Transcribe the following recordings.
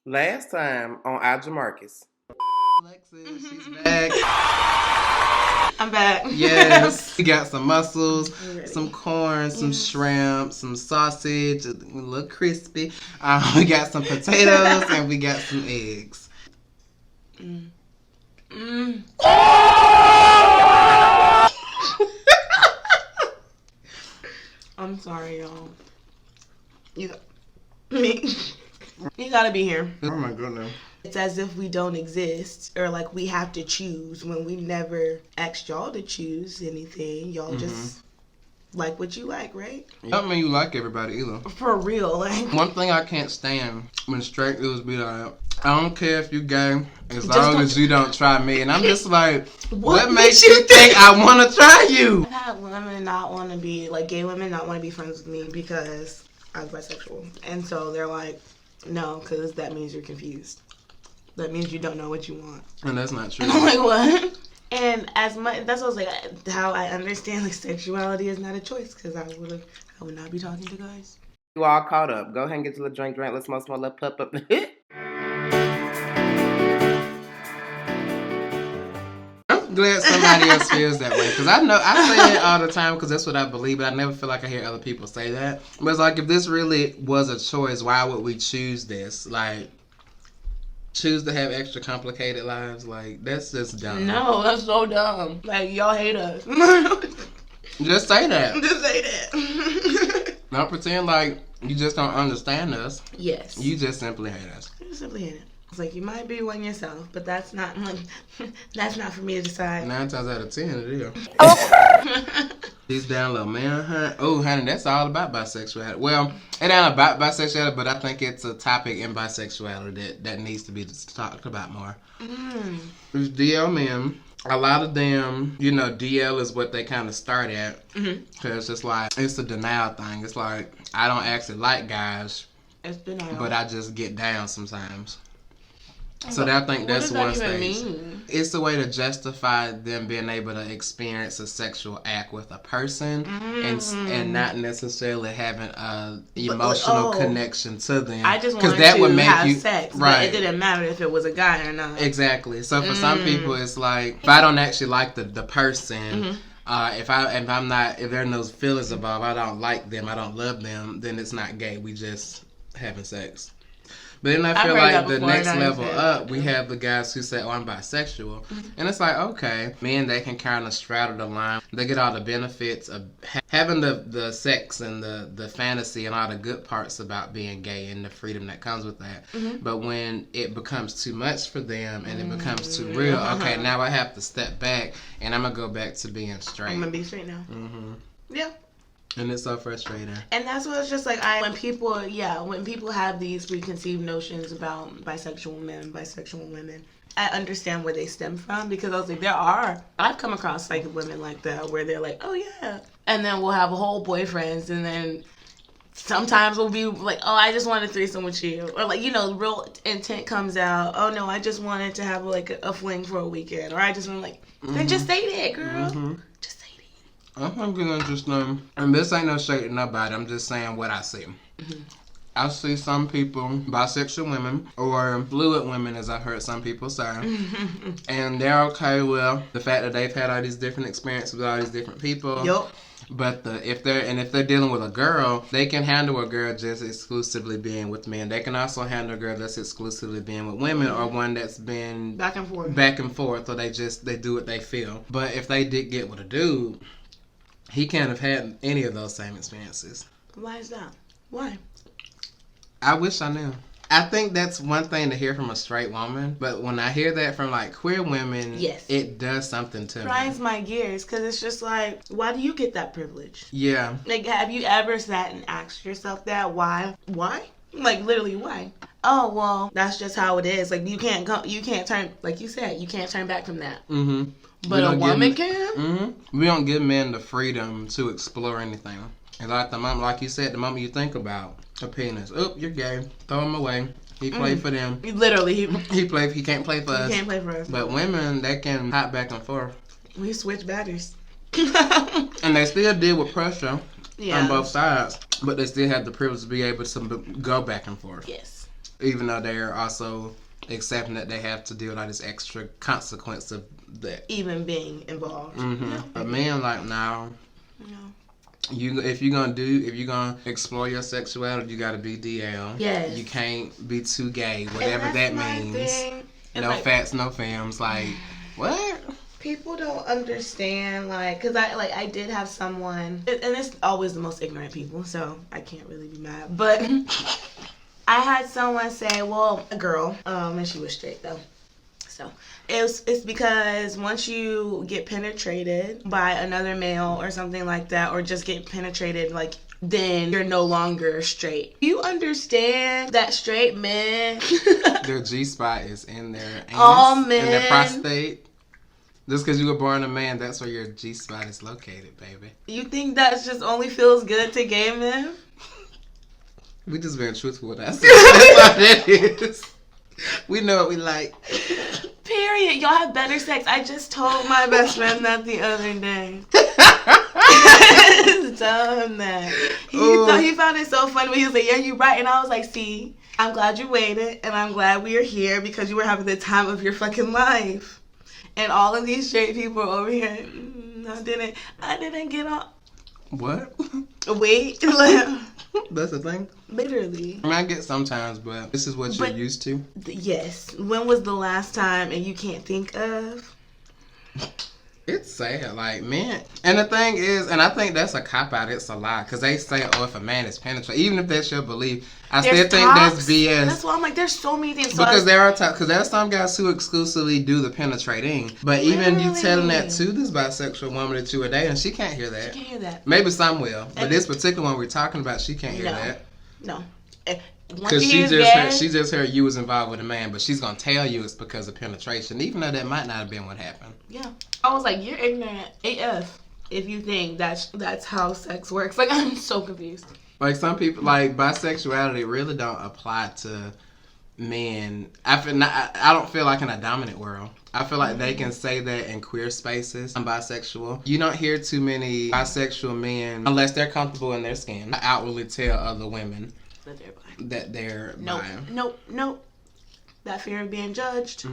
Last time on iJhamarcus. Alexis, she's back. I'm back. Yes. We got some mussels, ready. some corn, some shrimp, some sausage, a little crispy. We got some potatoes and we got some eggs. I'm sorry, y'all. You gotta be here. Oh my goodness. It's as if we don't exist, or like we have to choose when we never asked y'all to choose anything. Y'all just like what you like, right? Don't mean you like everybody either. For real, like. One thing I can't stand when straight dudes be like, I don't care if you gay, as Just long don't- as you don't try me. And I'm just like, What what makes you think I want to try you? I've had women not want to be, like gay women not want to be friends with me because I was bisexual. And so they're like, no, because that means you're confused. That means you don't know what you want. And that's not true. I'm like, what? And as much, that's what I was like, how I understand like sexuality is not a choice because I would not be talking to guys. You all caught up. Go ahead and get your little drink. Let's smoke some more little pup up. I'm glad somebody else feels that way, because I know I say it all the time because that's what I believe, but I never feel like I hear other people say that. But it's like, if this really was a choice, why would we choose this? Like, choose to have extra complicated lives? Like, that's just dumb. No, that's so dumb. Like, y'all hate us. Just say that. Just say that. Don't pretend like you just don't understand us. Yes. You just simply hate us. You just simply hate it. It's like, you might be one yourself, but that's not like, that's not for me to decide. 9 times out of 10 it is. These down low, man. Oh, honey, that's all about bisexuality. Well, it ain't about bisexuality, but I think it's a topic in bisexuality that needs to be talked about more. These DL men, a lot of them, you know, DL is what they kind of start at. Because it's like, it's a denial thing. It's like, I don't actually like guys, It's denial. but I just get down sometimes. So I think that's one What does that stage. even mean? It's a way to justify them being able to experience a sexual act with a person and not necessarily having a emotional connection to them. I just wanted that would to make have you, sex, right? but it didn't matter if it was a guy or not. Exactly. So for some people, it's like, if I don't actually like the person, if there are no feelings involved, I don't like them, I don't love them, then it's not gay. We just having sex. But then I feel like the next level up, we have the guys who say, oh, I'm bisexual. And it's like, okay, men, they can kind of straddle the line. They get all the benefits of having the sex and the fantasy and all the good parts about being gay and the freedom that comes with that. But when it becomes too much for them and it becomes too real, okay, now I have to step back and I'm going to go back to being straight. I'm going to be straight now. Yeah. And it's so frustrating. And that's what it's just like, when people have these preconceived notions about bisexual men, bisexual women, I understand where they stem from, because I was like, I've come across like women like that where they're like, oh yeah. And then we'll have a whole boyfriends, and then sometimes we'll be like, oh, I just wanted a threesome with you. Or like, you know, real intent comes out, oh no, I just wanted to have like a fling for a weekend. Or I just want then just say that, girl. Just say that. I'm gonna just and this ain't no shade to nobody. I'm just saying what I see. I see some people, bisexual women or fluid women, as I've heard some people say, and they're okay with the fact that they've had all these different experiences with all these different people. Yup. But if they're dealing with a girl, they can handle a girl just exclusively being with men. They can also handle a girl that's exclusively being with women, or one that's been back and forth, or they do what they feel. But if they did get with a dude, he can't have had any of those same experiences. Why is that? Why? I wish I knew. I think that's one thing to hear from a straight woman, but when I hear that from like queer women, yes, it does something to me. Grinds my gears, because it's just like, why do you get that privilege? Yeah. Like, have you ever sat and asked yourself that? Why? Why? Like, literally, why? Oh, well, that's just how it is. Like, you can't turn, like you said, you can't turn back from that. But a woman can? We don't give men the freedom to explore anything. And like you said, the moment you think about a penis, oh, you're gay, throw him away. He played for them. Literally, he can't play for us. He can't play for us. But women, they can hop back and forth. We switch batters. And they still deal with pressure on both sides, but they still have the privilege to be able to go back and forth. Yes. even though they're also accepting that they have to deal with all this extra consequence of that. Even being involved. Mm-hmm. Yeah. But men like now. Yeah. If you're gonna explore your sexuality, you gotta be DL. Yes. You can't be too gay, whatever that means. No like, fats, no fams. Like, what? People don't understand, like, cause I did have someone, and it's always the most ignorant people, so I can't really be mad. But I had someone say, well, a girl, and she was straight though. So it's because once you get penetrated by another male or something like that, or just get penetrated, like, then you're no longer straight. You understand that straight men their G-spot is in their anus, all men, in their prostate. Just because you were born a man, that's where your G-spot is located, baby. You think that just only feels good to gay men? We just being truthful with us. That's all that is. We know what we like. Period. Y'all have better sex. I just told my best friend that the other day. Tell him that. He found it so funny when he was like, yeah, you're right. And I was like, see, I'm glad you waited. And I'm glad we are here because you were having the time of your fucking life. And all of these straight people over here, I didn't get on. What? Wait. That's the thing? Literally. I mean, I get sometimes, but this is what you're used to? Yes. When was the last time and you can't think of? It's sad, like, man. And the thing is, and I think that's a cop-out, it's a lie. Because they say, oh, if a man is penetrated, even if that's your belief, I still think that's BS. That's why I'm like, there's so many things. Because there are some guys who exclusively do the penetrating. But even you telling that to this bisexual woman that you are dating, she can't hear that. She can't hear that. Maybe some will. But this particular one we're talking about, she can't hear that. No. Because she just heard you was involved with a man, but she's going to tell you it's because of penetration, even though that might not have been what happened. Yeah. I was like, you're ignorant AF if you think that's how sex works. Like, I'm so confused. Like, some people, like, bisexuality really don't apply to men. I don't feel like in a dominant world. I feel like they can say that in queer spaces. I'm bisexual. You don't hear too many bisexual men, unless they're comfortable in their skin, outwardly tell other women that they're bi. Nope. That fear of being judged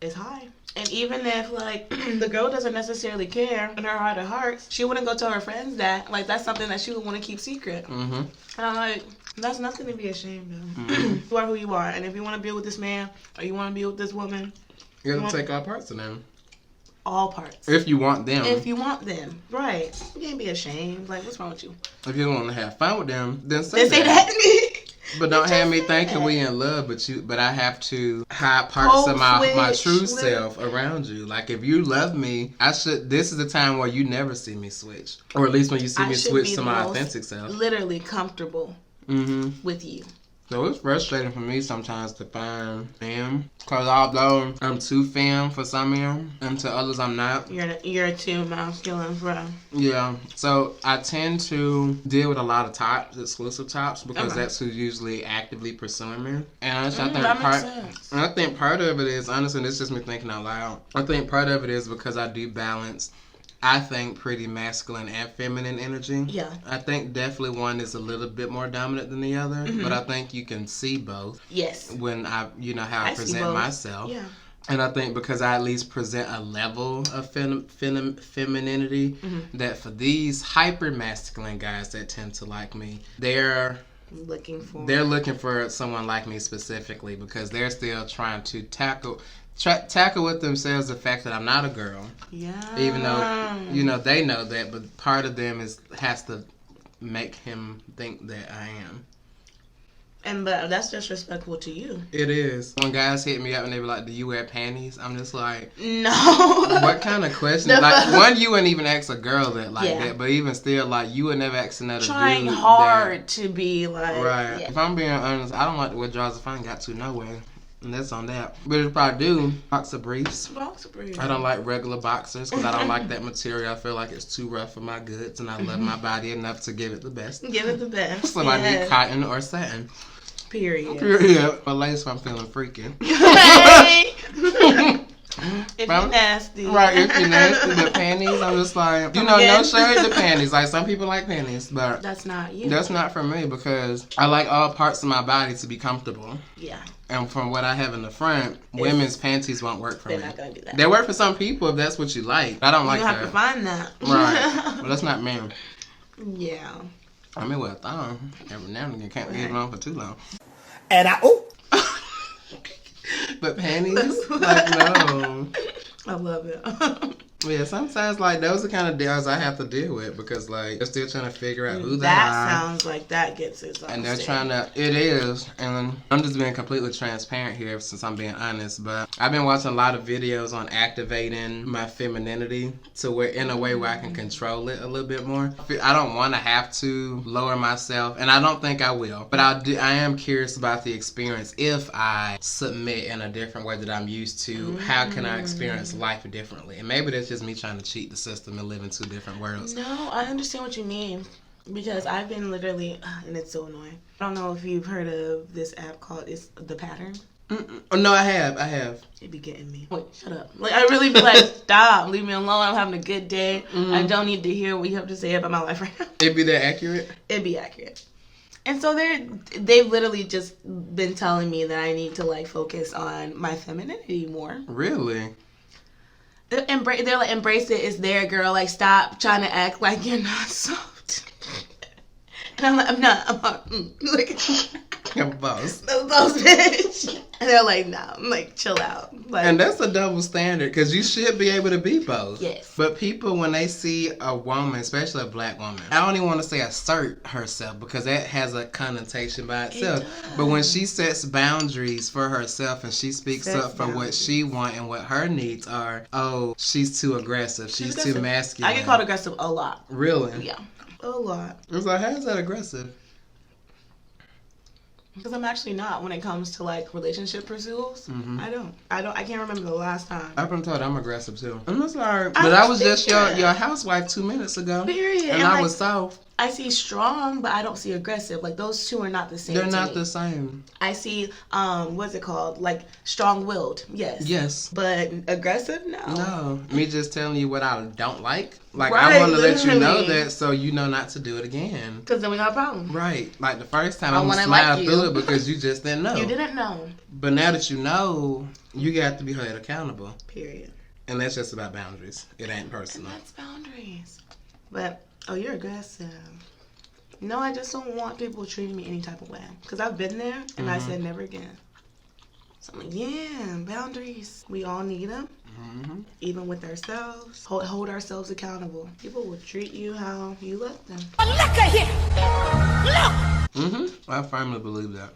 is high. And even if, like, the girl doesn't necessarily care in her heart of hearts, she wouldn't go tell her friends that. Like, that's something that she would want to keep secret. And I'm like, that's nothing to be ashamed of. You are who you are. And if you want to be with this man or you want to be with this woman, you have to take all parts of them. All parts. If you want them. If you want them. Right. You can't be ashamed. Like, what's wrong with you? If you want to have fun with them, then say that to me. But don't have me thinking we in love, but I have to hide parts of my true self around you. Like, if you love me, this is the time where you never see me switch. Or at least when you see me switch to my authentic self. Literally comfortable with you. So it's frustrating for me sometimes to find femme. Because although I'm too femme for some men, and to others I'm not. You're too masculine for them. Yeah. So I tend to deal with a lot of tops, exclusive tops, because that's who's usually actively pursuing me. And I think part of it is, honestly, it's just me thinking out loud. I think part of it is because I do balance, I think, pretty masculine and feminine energy. Yeah. I think definitely one is a little bit more dominant than the other, but I think you can see both. Yes. When how I present myself. Yeah. And I think because I at least present a level of femininity, that for these hyper masculine guys that tend to like me, they're looking for someone like me specifically, because they're still trying to tackle with themselves the fact that I'm not a girl. Yeah. Even though, they know that, but part of them has to make him think that I am. But that's disrespectful to you. It is. When guys hit me up and they be like, do you wear panties? I'm just like, no. What kind of question? Like, one, you wouldn't even ask a girl that that, but even still, like, you would never ask another dude. Trying hard to be like. Right. Yeah. If I'm being honest, I don't like to wear drawers if I ain't got to no way. And that's on that. But if I do, boxer briefs. I don't like regular boxers because I don't like that material. I feel like it's too rough for my goods, and I love my body enough to give it the best. Give it the best. So I need cotton or satin. Period. But lace if I'm feeling freaky. If you're nasty. Right, if you're nasty, but panties, I'm just like, no shade to panties. Like, some people like panties, but that's not you. That's not for me because I like all parts of my body to be comfortable. Yeah. And from what I have in the front, women's panties won't work for me. They're not going to do that. They work for some people if that's what you like. I don't like that. You have to find that. Right. Well, that's not me. Yeah. I mean, with a thong, every now and again, can't leave it on for too long. And But panties, like, no. I love it. Yeah, sometimes, like, those are kind of deals I have to deal with because, like, they're still trying to figure out who they are. That sounds like that gets exhausting. And they're trying to, it is, and I'm just being completely transparent here since I'm being honest, but I've been watching a lot of videos on activating my femininity to where, in a way where I can control it a little bit more. I don't want to have to lower myself, and I don't think I will, but I am curious about the experience. If I submit in a different way that I'm used to, how can I experience life differently? And maybe that's just me trying to cheat the system and live in two different worlds. No, I understand what you mean. Because I've been literally, and it's so annoying. I don't know if you've heard of this app called The Pattern. Oh, no, I have. It be getting me. Wait, shut up. Like, I really be like, stop, leave me alone. I'm having a good day. I don't need to hear what you have to say about my life right now. It'd be that accurate? It'd be accurate. And so they've literally just been telling me that I need to, like, focus on my femininity more. Really? They're like, embrace it. It's there, girl. Like, stop trying to act like you're not soft. And I'm like, I'm not. I'm like, I'm a boss. I'm a boss, bitch. And they're like, nah. I'm like, chill out. Like, and that's a double standard because you should be able to be both. Yes. But people, when they see a woman, especially a black woman, I don't even want to say assert herself because that has a connotation by itself. But when she sets boundaries for herself and she speaks up for what she wants and what her needs are, oh, she's too aggressive. She's too masculine. I get called aggressive a lot. Really? Yeah. A lot. It's like, how is that aggressive? Because I'm actually not when it comes to, like, relationship pursuits. I can't remember the last time. I've been told I'm aggressive too. I'm just like, but I was just your housewife 2 minutes ago. Period. And I was soft. I see strong, but I don't see aggressive. Like, those two are not the same. They're not the same. I see, what's it called? Like, strong-willed. Yes. Yes. But aggressive? No. No. Me just telling you what I don't like. Like, right, I want to let you know literally. that so you know not to do it again. Because then we got a problem. Right. Like, the first time I'm going to like smile through it because you just didn't know. You didn't know. But now that you know, you got to be held accountable. Period. And that's just about boundaries. It ain't personal. And that's boundaries. But, oh, you're aggressive. No, I just don't want people treating me any type of way. Because I've been there, and I said never again. So I'm like, yeah, boundaries. We all need them. Even with ourselves. Hold ourselves accountable. People will treat you how you let them. Look at here! Look! I firmly believe that.